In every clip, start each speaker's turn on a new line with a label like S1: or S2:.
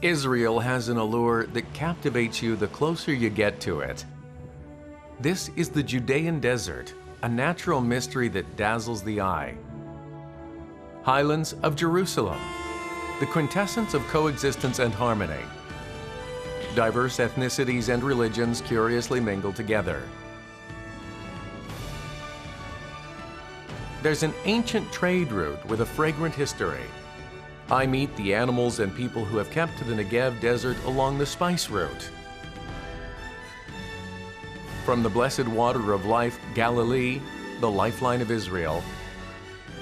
S1: Israel has an allure that captivates you the closer you get to it. This is the Judean Desert, a natural mystery that dazzles the eye. Highlands of Jerusalem, the quintessence of coexistence and harmony. Diverse ethnicities and religions curiously mingle together. There's an ancient trade route with a fragrant history. I meet the animals and people who have kept to the Negev desert along the spice route. From the blessed water of life, Galilee, the lifeline of Israel,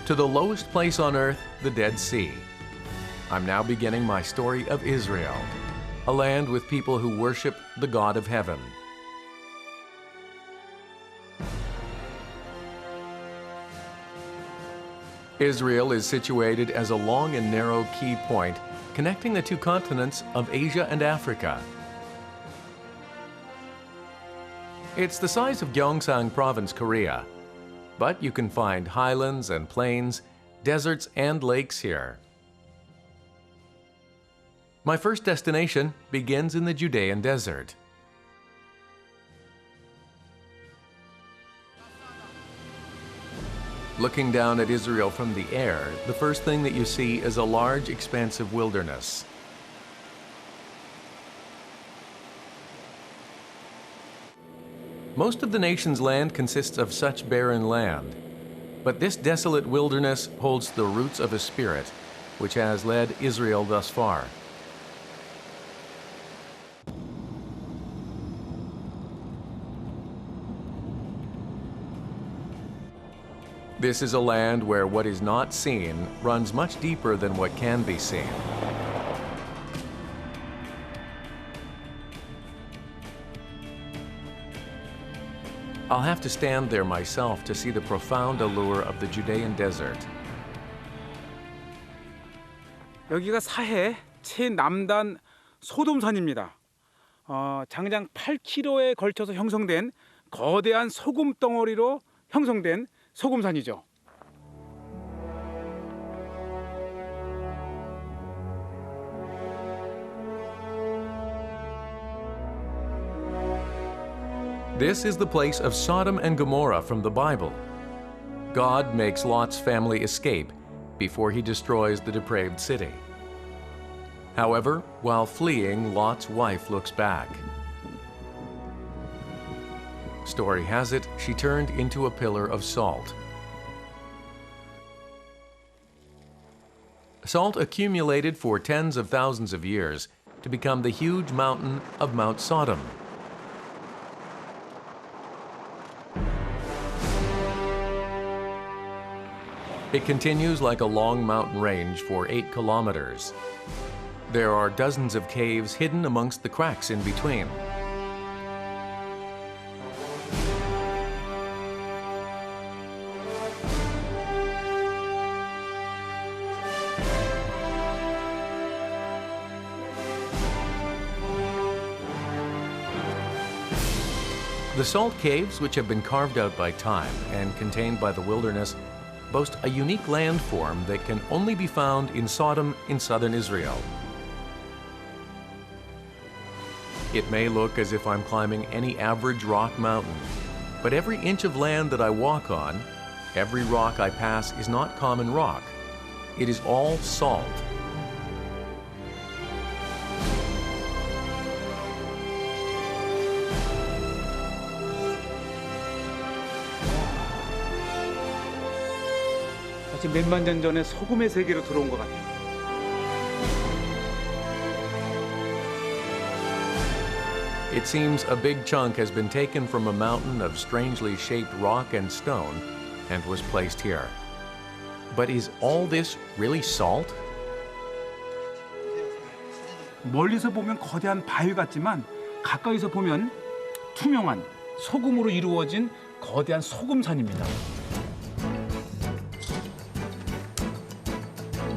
S1: to the lowest place on earth, the Dead Sea. I'm now beginning my story of Israel, a land with people who worship the God of heaven. Israel is situated as a long and narrow key point connecting the two continents of Asia and Africa. It's the size of Gyeongsang Province, Korea, but you can find highlands and plains, deserts and lakes here. My first destination begins in the Judean Desert. Looking down at Israel from the air, the first thing that you see is a large, expansive wilderness. Most of the nation's land consists of such barren land, but this desolate wilderness holds the roots of a spirit, which has led Israel thus far. This is a land where what is not seen runs much deeper than what can be seen. I'll have to stand there myself to see the profound allure of the Judean Desert.
S2: 여기가 사해 최남단 소돔산입니다. 장장 8km에 걸쳐서 형성된 거대한 소금 덩어리로 형성된 소금산이죠.
S1: This is the place of Sodom and Gomorrah from the Bible. God makes Lot's family escape before he destroys the depraved city. However, while fleeing, Lot's wife looks back. Story has it, she turned into a pillar of salt. Salt accumulated for tens of thousands of years to become the huge mountain of Mount Sodom. It continues like a long mountain range for 8 kilometers. There are dozens of caves hidden amongst the cracks in between. The salt caves, which have been carved out by time and contained by the wilderness, boast a unique landform that can only be found in Sodom in southern Israel. It may look as if I'm climbing any average rock mountain, but every inch of land that I walk on, every rock I pass is not common rock. It is all salt.
S2: 마치 몇만 년 전에 소금의 세계로 들어온 것 같아요.
S1: It seems a big chunk has been taken from a mountain of strangely shaped rock and stone and was placed here. But is all this really salt?
S2: 멀리서 보면 거대한 바위 같지만 가까이서 보면 투명한 소금으로 이루어진 거대한 소금산입니다.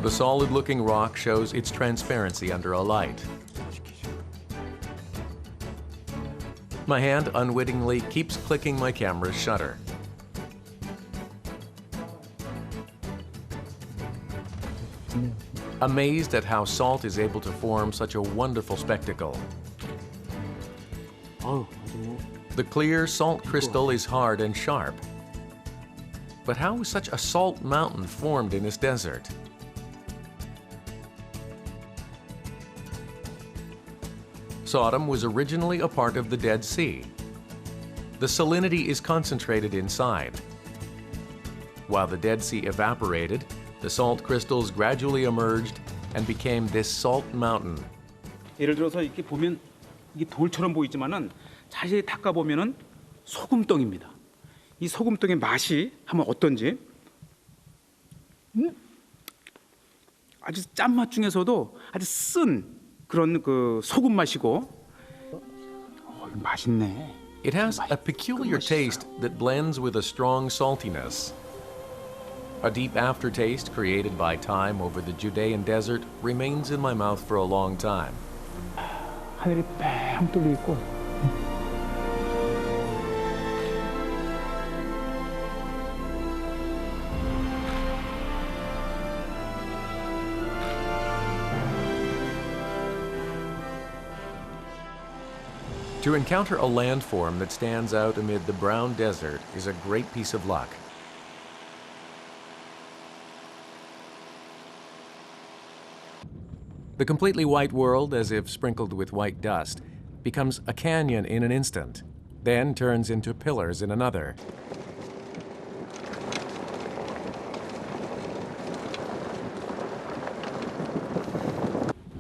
S1: The solid-looking rock shows its transparency under a light. My hand unwittingly keeps clicking my camera's shutter. amazed at how salt is able to form such a wonderful spectacle. The clear salt crystal is hard and sharp. But how was such a salt mountain formed in this desert? Sodom was originally a part of the Dead Sea. The salinity is concentrated inside. While the Dead Sea evaporated, the salt crystals gradually emerged and became this salt mountain.
S2: 예를 들어서 이렇게 보면 이게 돌처럼 보이지만은 자세히 닦아 보면은 소금덩입니다. 이 소금덩의 맛이 한번 어떤지. 아주 짠맛 중에서도 아주 쓴 그런 그 소금 맛이고. 맛있네.
S1: It has a peculiar taste that blends with a strong saltiness. A deep aftertaste created by time over the Judean Desert remains in my mouth for a long time.
S2: 하늘이 뺑 뚫려 있고.
S1: To encounter a landform that stands out amid the brown desert is a great piece of luck. The completely white world, as if sprinkled with white dust, becomes a canyon in an instant, then turns into pillars in another.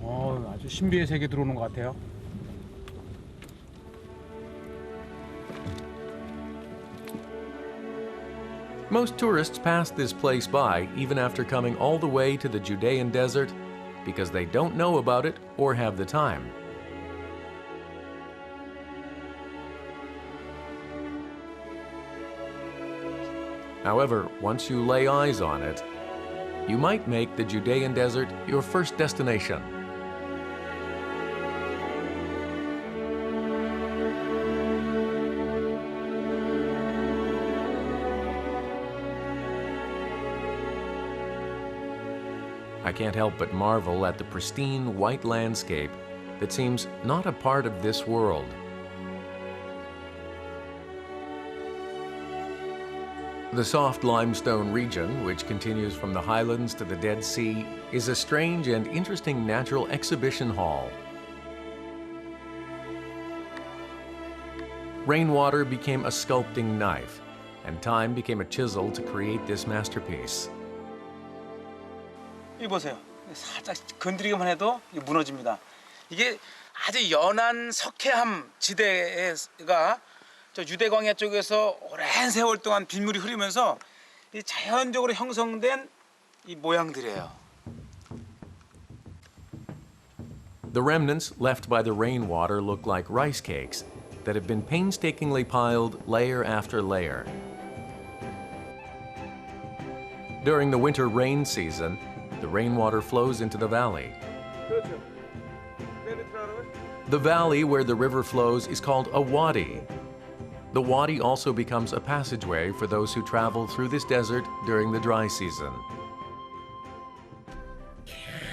S2: 아주 신비의 세계 들어오는 것 같아요.
S1: Most tourists pass this place by even after coming all the way to the Judean Desert because they don't know about it or have the time. However, once you lay eyes on it, you might make the Judean Desert your first destination. I can't help but marvel at the pristine white landscape that seems not a part of this world. The soft limestone region, which continues from the highlands to the Dead Sea, is a strange and interesting natural exhibition hall. Rainwater became a sculpting knife, and time became a chisel to create this masterpiece.
S2: 이 보세요. 살짝 건드리기만 해도 무너집니다. 이게 아주 연한 석회암 지대가 저 유대 광야 쪽에서 오랜 세월 동안 빗물이 흐르면서 이 자연적으로 형성된 이 모양들이에요.
S1: The remnants left by the rainwater look like rice cakes that have been painstakingly piled layer after layer. During the winter rain season, the rainwater flows into the valley. The valley where the river flows is called a wadi. The wadi also becomes a passageway for those who travel through this desert during the dry season.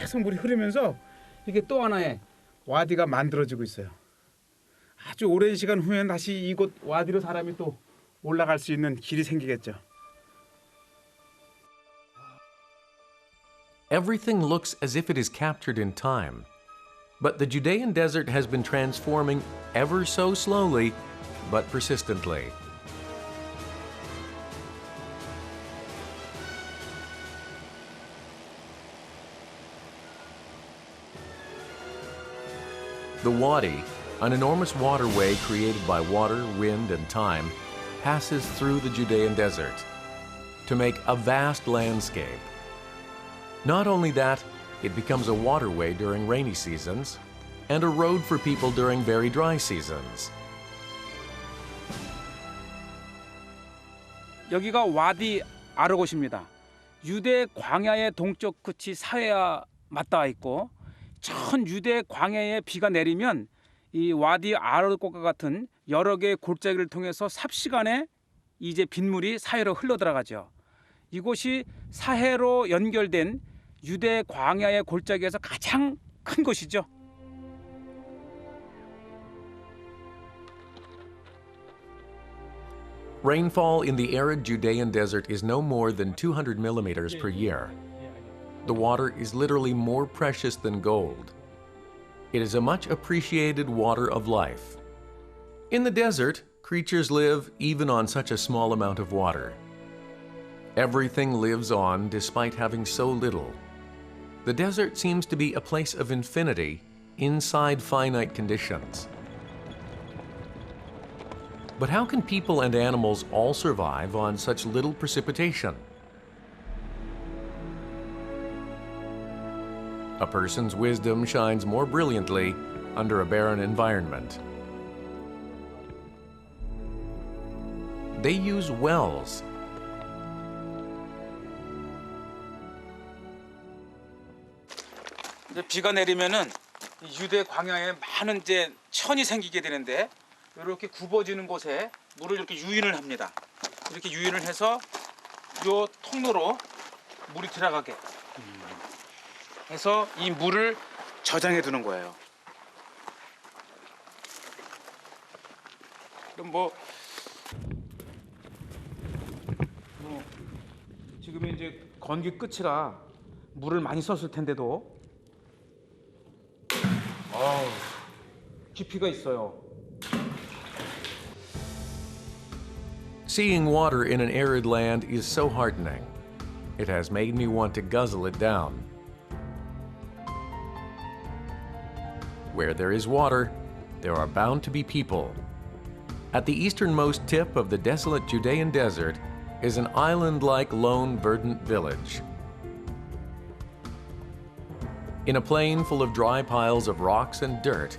S2: 계속 물이 흐르면서 이게 또 하나의 와디가 만들어지고 있어요. 아주 오랜 시간 후면 다시 이곳 와디로 사람이 또 올라갈 수 있는 길이 생기겠죠.
S1: Everything looks as if it is captured in time. But the Judean Desert has been transforming ever so slowly, but persistently. The wadi, an enormous waterway created by water, wind, and time, passes through the Judean Desert to make a vast landscape. Not only that, it becomes a waterway during rainy seasons and a road for people during very dry seasons.
S2: 여기가 와디 아르곳입니다. 유대 광야의 동쪽 끝이 사해와 맞닿아 있고 전 유대 광야에 비가 내리면 이 와디 아르곳과 같은 여러 개의 골짜기를 통해서 삽시간에 이제 빗물이 사해로 흘러 들어가죠. 이곳이 사해로 연결된 유대 광야의 골짜기에서 가장 큰 곳이죠.
S1: Rainfall in the arid Judean Desert is no more than 200 millimeters per year. The water is literally more precious than gold. It is a much appreciated water of life. In the desert, creatures live even on such a small amount of water. Everything lives on despite having so little. The desert seems to be a place of infinity inside finite conditions. But how can people and animals all survive on such little precipitation? A person's wisdom shines more brilliantly under a barren environment. They use wells.
S2: 이제 비가 내리면은 유대 광야에 많은 이제 천이 생기게 되는데 이렇게 굽어지는 곳에 물을 이렇게 유인을 합니다. 이렇게 유인을 해서 요 통로로 물이 들어가게 해서 이 물을 저장해 두는 거예요. 그럼 뭐 지금이 이제 건기 끝이라 물을 많이 썼을 텐데도 깊이가 있어요.
S1: Seeing water in an arid land is so heartening. It has made me want to guzzle it down. Where there is water, there are bound to be people. At the easternmost tip of the desolate Judean Desert is an island-like lone verdant village. In a plain full of dry piles of rocks and dirt,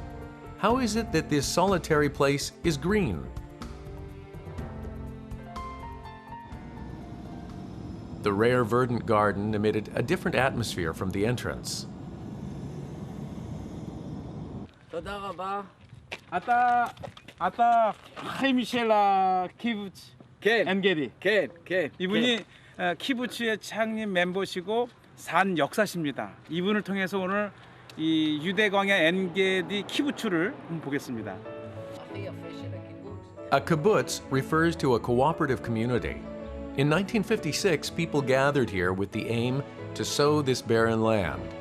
S1: how is it that this solitary place is green? The rare verdant garden emitted a different atmosphere from the entrance.
S3: תודה רבה.
S2: 아따 하이미셸라 키부츠
S3: כן,
S2: 엔게디.
S3: כן, כן.
S2: 이분이 키부츠의 창립 멤버시고 산 역사십니다. 이분을 통해서 오늘 이 유대광야 엔게디 키부츠를 한번 보겠습니다.
S3: הכי יפה של הקיבוץ.
S1: A kibbutz refers to a cooperative community. In 1956, people gathered here with the aim to sow this barren land.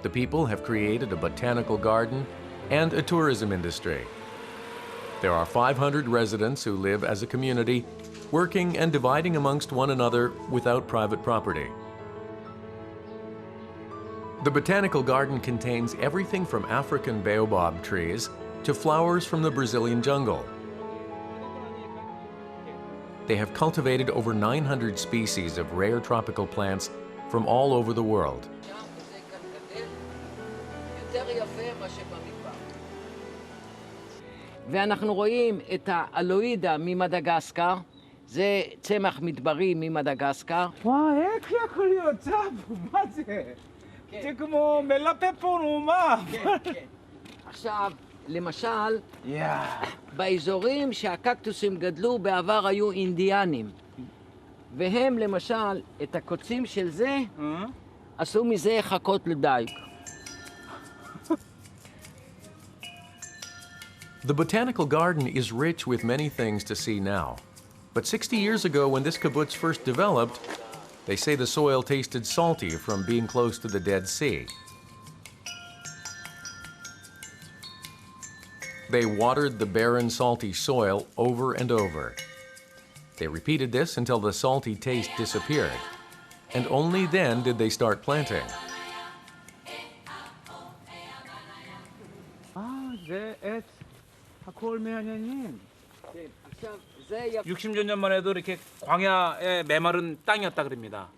S1: The people have created a botanical garden and a tourism industry. There are 500 residents who live as a community, working and dividing amongst one another without private property. The botanical garden contains everything from African baobab trees to flowers from the Brazilian jungle. They have cultivated over 900 species of rare tropical plants from all over the world.
S3: וזה כאן גדל יותר יפה מאשר במדבר. ואנחנו רואים את האלוהידה ממדגסקר, זה צמח מדברי ממדגסקר.
S2: 와, 에크야 클리어 참 맞지? 지금 뭐 멜라페포노마.
S3: עכשיו, למשל,
S2: 이야.
S3: באזורים שהקקטוסים גדלו בעבר היו אינדיאנים. והם למשל, את הקוצים של זה, עשו מזה חכות לדייג.
S1: The botanical garden is rich with many things to see now. But 60 years ago, when this kibbutz first developed, they say the soil tasted salty from being close to the Dead Sea. They watered the barren, salty soil over and over. They repeated this until the salty taste disappeared. And only then did they start planting.
S2: 네, 하콜메아냐님.
S3: עכשיו, זה יפה.
S2: 60여 년만 해도 이렇게 광야에 메마른 땅이었다 그럽니다.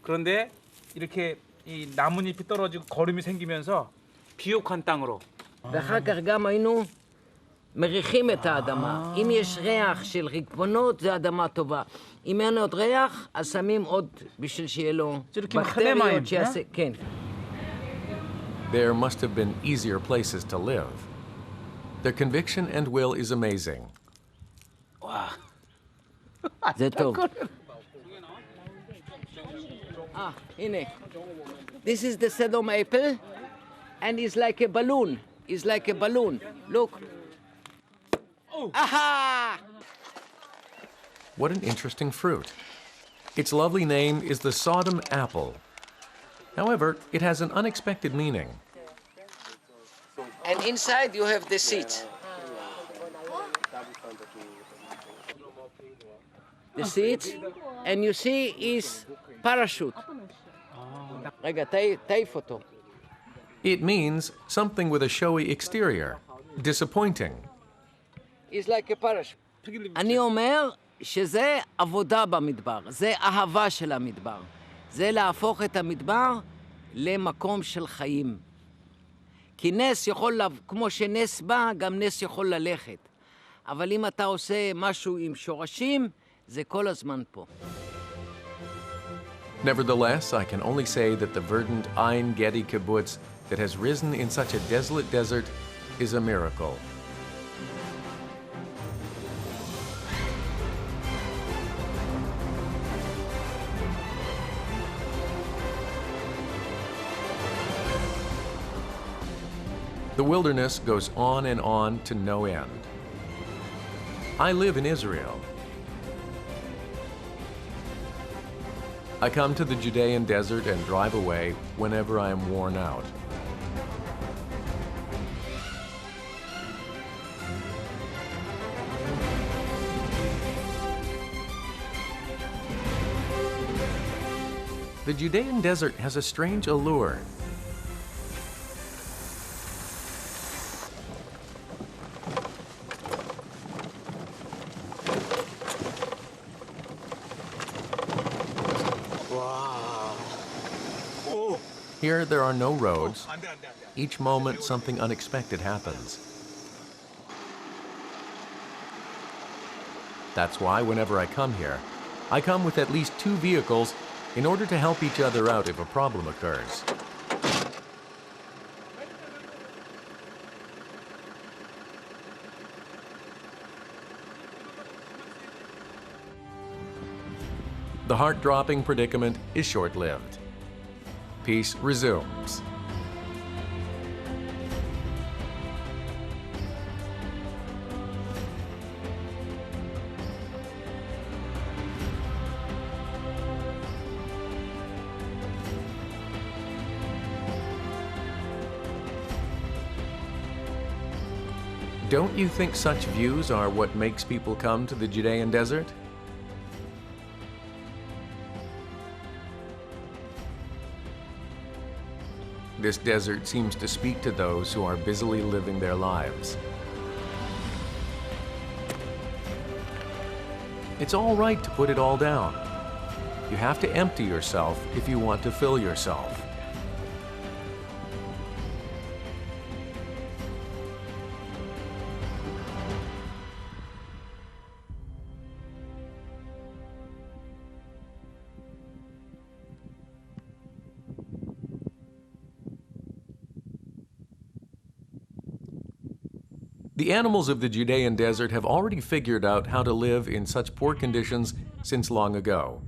S2: 그런데 이렇게 이 나뭇잎이 떨어지고 거름이 생기면서 비옥한 땅으로.
S3: ואחר כך גם היינו מריחים את האדמה. אם יש ריח של רקבונות, זה אדמה טובה. אם אין עוד ריח, אז שמים עוד בשביל שיהיה לו בקטריות שיעשה... כן.
S1: There must have been easier places to live. Their conviction and will is amazing.
S3: זה טוב. הנה. This is the Sodom apple, and it's like a balloon. It's like a balloon. Look. Aha!
S1: What an interesting fruit. Its lovely name is the Sodom apple. However, it has an unexpected meaning.
S3: And inside you have the seeds. The seeds, and you see is parachute. רגע, תעיף אותו.
S1: It means something with a showy exterior, disappointing.
S3: It's like a parachute. אני אומר שזה עבודה במדבר, זה אהבה של המדבר. זה להפוך את המדבר למקום של חיים. כי נס יכול, כמו שנס בא, גם נס יכול ללכת. אבל אם אתה עושה משהו עם שורשים, זה כל הזמן פה.
S1: Nevertheless, I can only say that the verdant Ein Gedi kibbutz that has risen in such a desolate desert is a miracle. The wilderness goes on and on to no end. I live in Israel. I come to the Judean Desert and drive away whenever I am worn out. The Judean Desert has a strange allure. Here, there are no roads. Each moment, something unexpected happens. That's why, whenever I come here, I come with at least 2 vehicles in order to help each other out if a problem occurs. The heart-dropping predicament is short-lived. Peace resumes. Don't you think such views are what makes people come to the Judean Desert? This desert seems to speak to those who are busily living their lives. It's all right to put it all down. You have to empty yourself if you want to fill yourself. The animals of the Judean Desert have already figured out how to live in such poor conditions since long ago.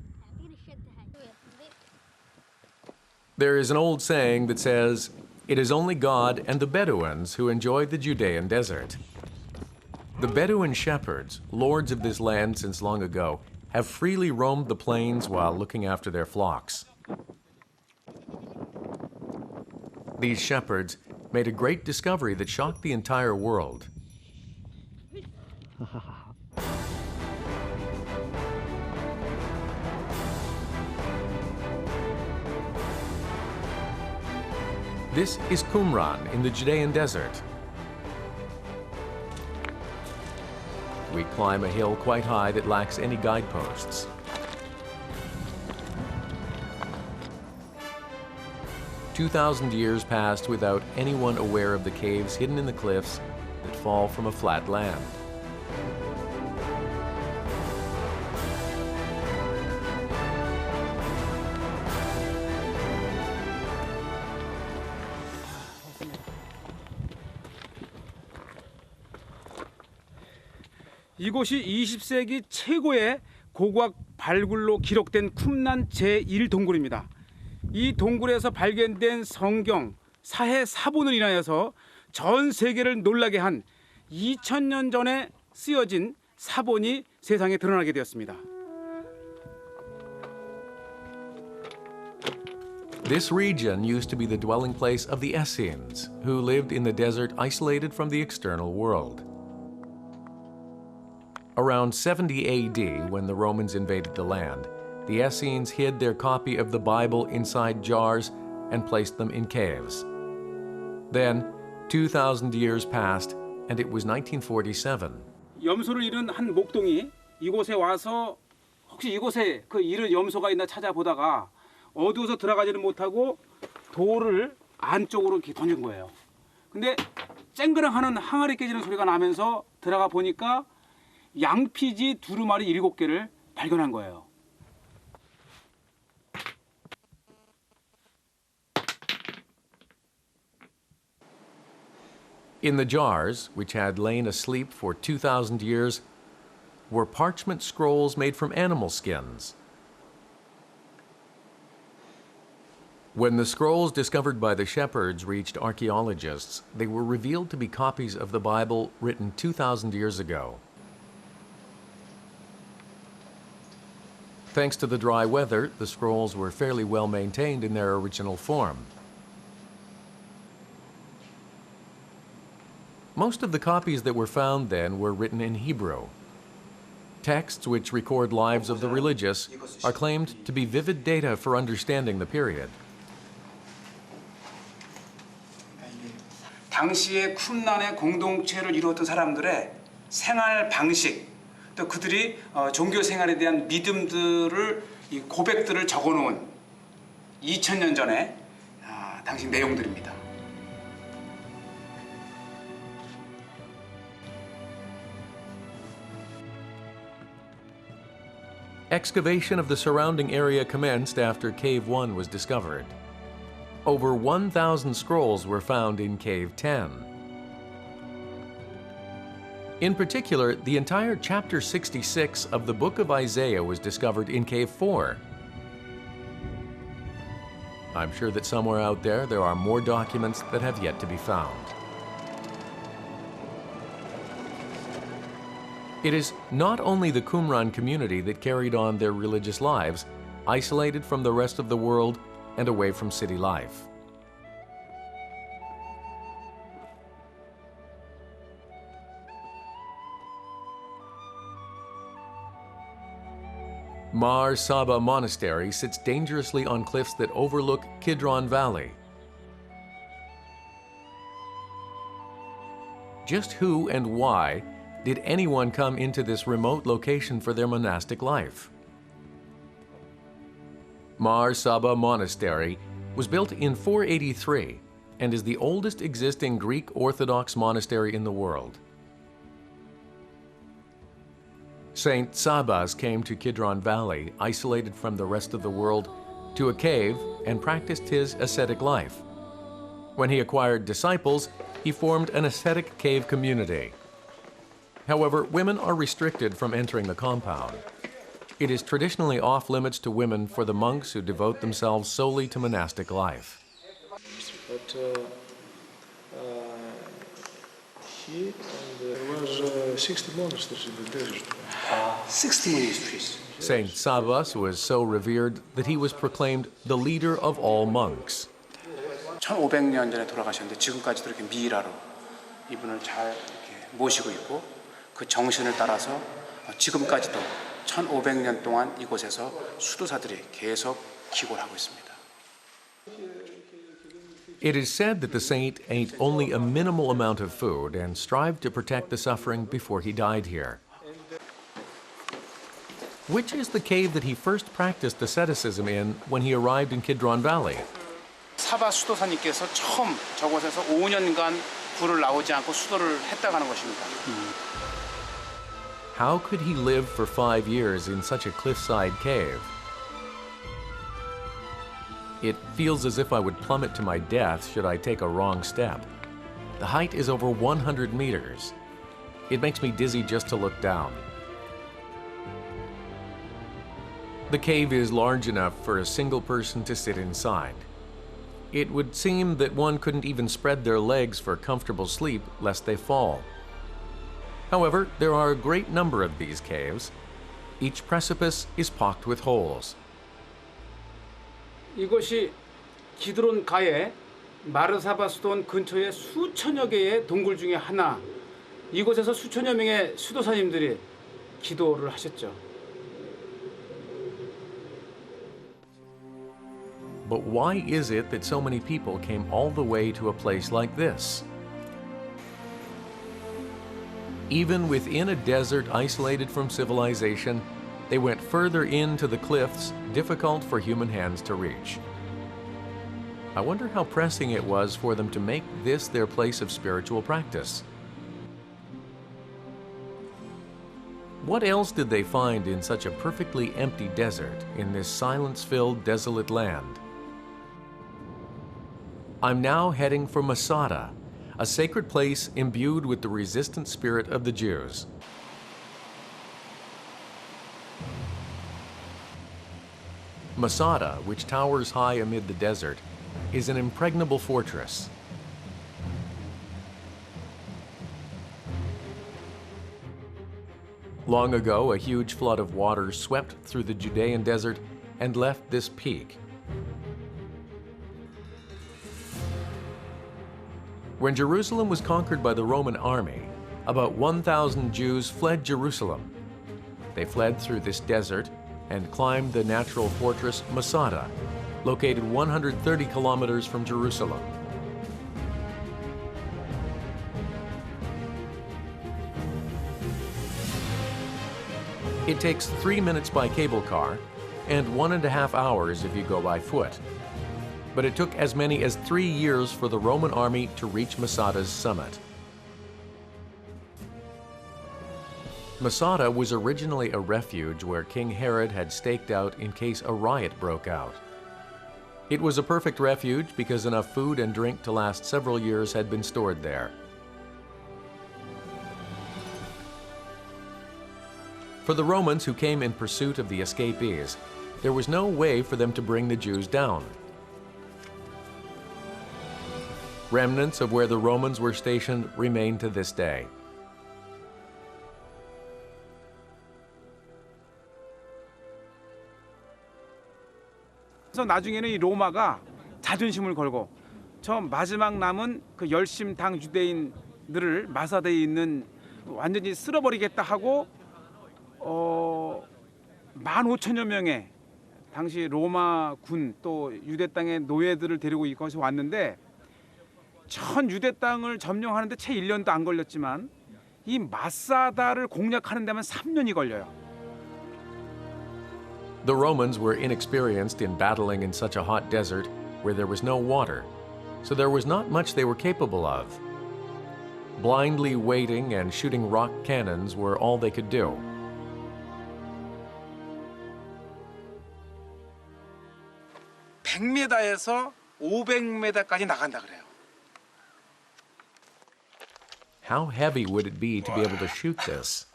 S1: There is an old saying that says, "It is only God and the Bedouins who enjoy the Judean Desert." The Bedouin shepherds, lords of this land since long ago, have freely roamed the plains while looking after their flocks. These shepherds made a great discovery that shocked the entire world. This is Qumran in the Judean Desert. We climb a hill quite high that lacks any guideposts. "2,000 years passed without anyone aware of the caves hidden in the cliffs that fall from a flat land.
S2: 이곳이 20세기 최고의 고고학 발굴로 기록된 쿰란 제1동굴입니다. 이 동굴에서 발견된 성경, 사해 사본을 인하여서 전 세계를 놀라게 한 2000년 전에 쓰여진 사본이 세상에 드러나게 되었습니다.
S1: This region used to be the dwelling place of the Essenes, who lived in the desert isolated from the external world. Around 70 AD, when the Romans invaded the land, the Essenes hid their copy of the Bible inside jars and placed them in caves. Then, 2,000 years passed, and it was 1947.
S2: 염소를 잃은 한 목동이 이곳에 와서 혹시 이곳에 그 잃은 염소가 있나 찾아보다가 어두워서 들어가지는 못하고 돌을 안쪽으로 이렇게 던진 거예요. 근데 쨍그랑하는 항아리 깨지는 소리가 나면서 들어가 보니까 양피지 두루마리 7개를 발견한 거예요.
S1: In the jars, which had lain asleep for 2,000 years, were parchment scrolls made from animal skins. When the scrolls discovered by the shepherds reached archaeologists, they were revealed to be copies of the Bible written 2,000 years ago. Thanks to the dry weather, the scrolls were fairly well maintained in their original form. Most of the copies that were found then were written in Hebrew. Texts which record lives of the religious are claimed to be vivid data for understanding the period.
S2: 당시의 쿰란의 공동체를 이루었던 사람들의 생활 방식, 또 그들이 종교 생활에 대한 믿음들을, 이 고백들을 적어놓은 2000년 전에 당시 내용들입니다.
S1: Excavation of the surrounding area commenced after Cave 1 was discovered. Over 1,000 scrolls were found in Cave 10. In particular, the entire chapter 66 of the book of Isaiah was discovered in Cave 4. I'm sure that somewhere out there are more documents that have yet to be found. It is not only the Qumran community that carried on their religious lives, isolated from the rest of the world and away from city life. Mar Saba Monastery sits dangerously on cliffs that overlook Kidron Valley. Just who and why did anyone come into this remote location for their monastic life? Mar Saba Monastery was built in 483 and is the oldest existing Greek Orthodox monastery in the world. Saint Sabas came to Kidron Valley, isolated from the rest of the world, to a cave and practiced his ascetic life. When he acquired disciples, he formed an ascetic cave community. However, women are restricted from entering the compound. It is traditionally off limits to women for the monks who devote themselves solely to monastic life.
S4: But there was 60 monasteries in the desert.
S2: 60 monasteries.
S1: Saint Sabas was so revered that he was proclaimed the leader of all monks.
S2: 1500년 전에 돌아가셨는데 지금까지도 이렇게 미이라로 이분을 잘 이렇게 모시고 있고 그 정신을 따라서 지금까지도 1500년 동안 이곳에서 수도사들이 계속 기고를 하고 있습니다.
S1: It is said that the saint ate only a minimal amount of food and strived to protect the suffering before he died here. Which is the cave that he first practiced asceticism in when he arrived in Kidron Valley?
S2: 사바 수도사님께서 처음 저곳에서 5년간 불을 나오지 않고 수도를 했다고 하는 것입니다.
S1: How could he live for 5 years in such a cliffside cave? It feels as if I would plummet to my death should I take a wrong step. The height is over 100 meters. It makes me dizzy just to look down. The cave is large enough for a single person to sit inside. It would seem that one couldn't even spread their legs for comfortable sleep lest they fall. However, there are a great number of these caves. Each precipice is pocked with holes.
S5: 이곳이 기드론 가에 마르사바 수도원 근처의 수천여 개의 동굴 중에 하나. 이곳에서 수천여 명의 수도사님들이 기도를 하셨죠.
S1: But why is it that so many people came all the way to a place like this? Even within a desert isolated from civilization, they went further into the cliffs, difficult for human hands to reach. I wonder how pressing it was for them to make this their place of spiritual practice. What else did they find in such a perfectly empty desert, in this silence-filled, desolate land? I'm now heading for Masada, a sacred place imbued with the resistant spirit of the Jews. Masada, which towers high amid the desert, is an impregnable fortress. Long ago, a huge flood of water swept through the Judean Desert and left this peak. When Jerusalem was conquered by the Roman army, about 1,000 Jews fled Jerusalem. They fled through this desert and climbed the natural fortress Masada, located 130 kilometers from Jerusalem. It takes 3 minutes by cable car and 1.5 hours if you go by foot. But it took as many as 3 years for the Roman army to reach Masada's summit. Masada was originally a refuge where King Herod had staked out in case a riot broke out. It was a perfect refuge because enough food and drink to last several years had been stored there. For the Romans who came in pursuit of the escapees, there was no way for them to bring the Jews down. Remnants of where the Romans were stationed remain to this day.
S5: 그래서 나중에는 이 로마가 자존심을 걸고 저 마지막 남은 그 열심당 유대인들을 마사대에 있는 완전히 쓸어버리겠다 하고 15,000여 명의 당시 로마 군 또 유대 땅의 노예들을 데리고 이곳에 왔는데 전 유대 땅을 점령하는데 채 1년도 안 걸렸지만 이 마사다를 공략하는 데만 3년이 걸려요.
S1: The Romans were inexperienced in battling in such a hot desert where there was no water, so there was not much they were capable of. Blindly waiting and shooting rock cannons were all they could do.
S5: (100m에서) 500m까지 나간다 그래요.
S1: How heavy would it be to be able to shoot this?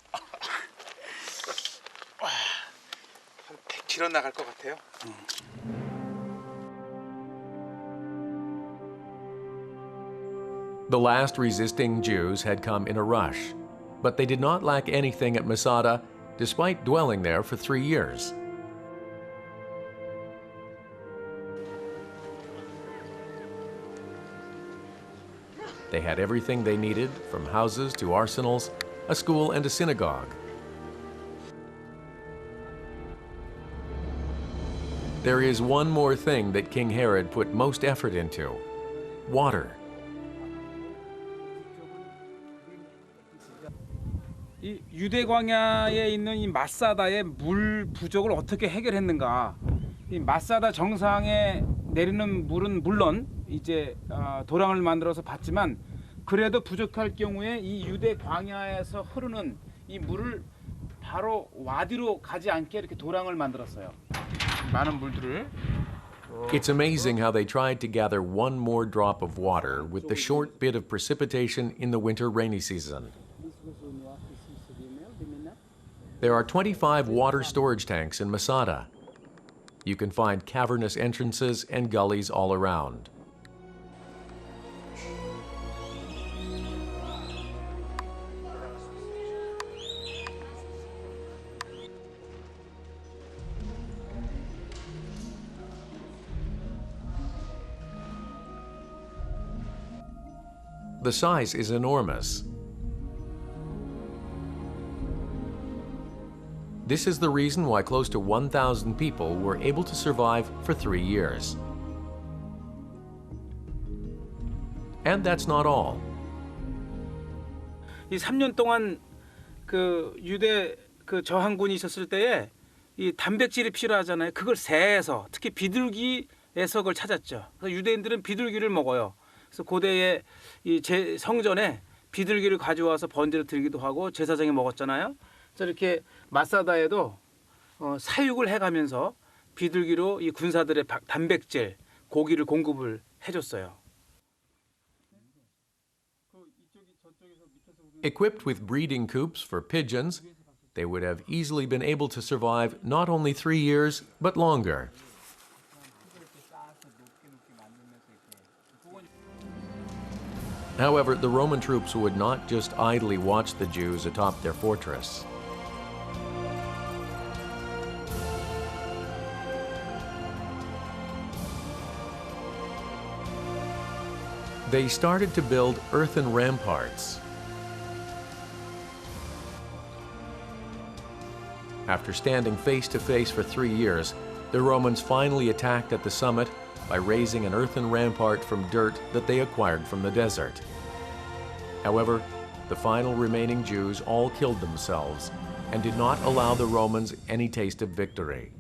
S5: 한 100km 나갈 것 같아요.
S1: The last resisting Jews had come in a rush, but they did not lack anything at Masada, despite dwelling there for 3 years. They had everything they needed, from houses to arsenals, a school and a synagogue. There is one more thing that King Herod put most effort into: water.
S5: 이 유대 광야에 있는 이 마사다의 물 부족을 어떻게 해결했는가? 이 마사다 정상에 내리는 물은 물론 이제 도랑을 만들어서 받지만 그래도 부족할 경우에 이 유대 광야에서 흐르는 이 물을 바로 와디로 가지 않게 이렇게 도랑을 만들었어요. 많은 물들을.
S1: It's amazing how they tried to gather one more drop of water with the short bit of precipitation in the winter rainy season. There are 25 water storage tanks in Masada, You can find cavernous entrances and gullies all around. The size is enormous. This is the reason why close to 1,000 people were able to survive for 3 years. And that's not all.
S5: 이 3년 동안 그 유대 그 저항군이 있었을 때에 이 단백질이 필요하잖아요. 그걸 새에서 특히 비둘기에서 그걸 찾았죠. 그래서 유대인들은 비둘기를 먹어요. 그래서 고대에 이 성전에 비둘기를 가져와서 번제를 드리기도 하고 제사장이 먹었잖아요. 그래서 이렇게 마사다에도 사육을 해가면서 비둘기로 이 군사들의 단백질, 고기를 공급을 해줬어요.
S1: Equipped with breeding coops for pigeons, they would have easily been able to survive not only 3 years, but longer. However, the Roman troops would not just idly watch the Jews atop their fortress. They started to build earthen ramparts. After standing face to face for 3 years, the Romans finally attacked at the summit by raising an earthen rampart from dirt that they acquired from the desert. However, the final remaining Jews all killed themselves and did not allow the Romans any taste of victory.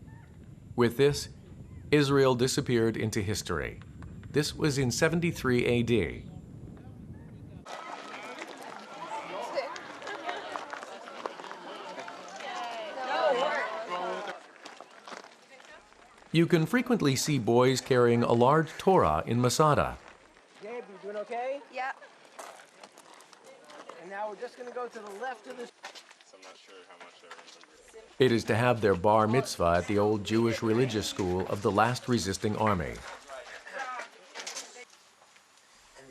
S1: With this, Israel disappeared into history. This was in 73 AD. You can frequently see boys carrying a large Torah in Masada.
S3: Gabe, you doing okay?
S6: Yeah.
S3: And now we're just going to go to the left of this.
S1: It is to have their bar mitzvah at the old Jewish religious school of the last resisting army.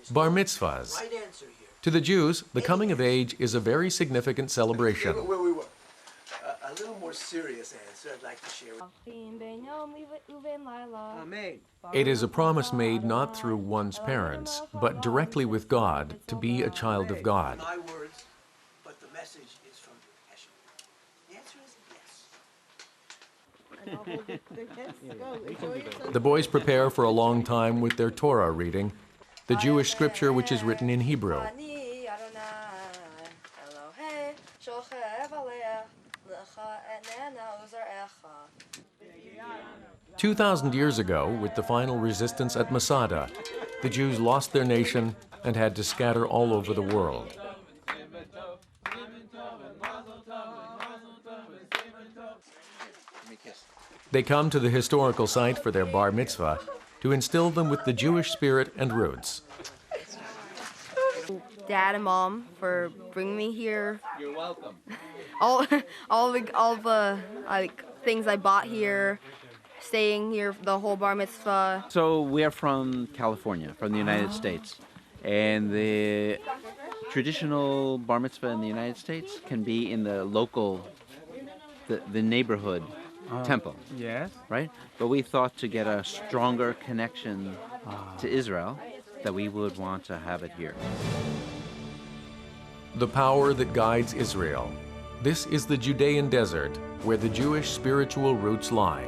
S1: Bar mitzvahs.
S3: Right answer here.
S1: To the Jews, the coming of age is a very significant celebration.
S3: Wait. A little more serious answer I'd like to share. Amen.
S1: It is a promise made not through one's parents, but directly with God to be a child of God.
S3: My words, but the message is from Hashem. The answer is yes.
S1: The boys prepare for a long time with their Torah reading, the Jewish scripture which is written in Hebrew. 2,000 years ago, with the final resistance at Masada, the Jews lost their nation and had to scatter all over the world. They come to the historical site for their bar mitzvah to instill them with the Jewish spirit and roots.
S6: Dad and Mom for bringing me here.
S5: You're welcome.
S6: all the like things I bought here, staying here the whole bar mitzvah.
S7: So we're from California, from the United States, and the traditional bar mitzvah in the United States can be in the local, the neighborhood temple,
S5: Yes.
S7: right? But we thought to get a stronger connection to Israel, that we would want to have it here.
S1: The power that guides Israel. This is the Judean Desert, where the Jewish spiritual roots lie.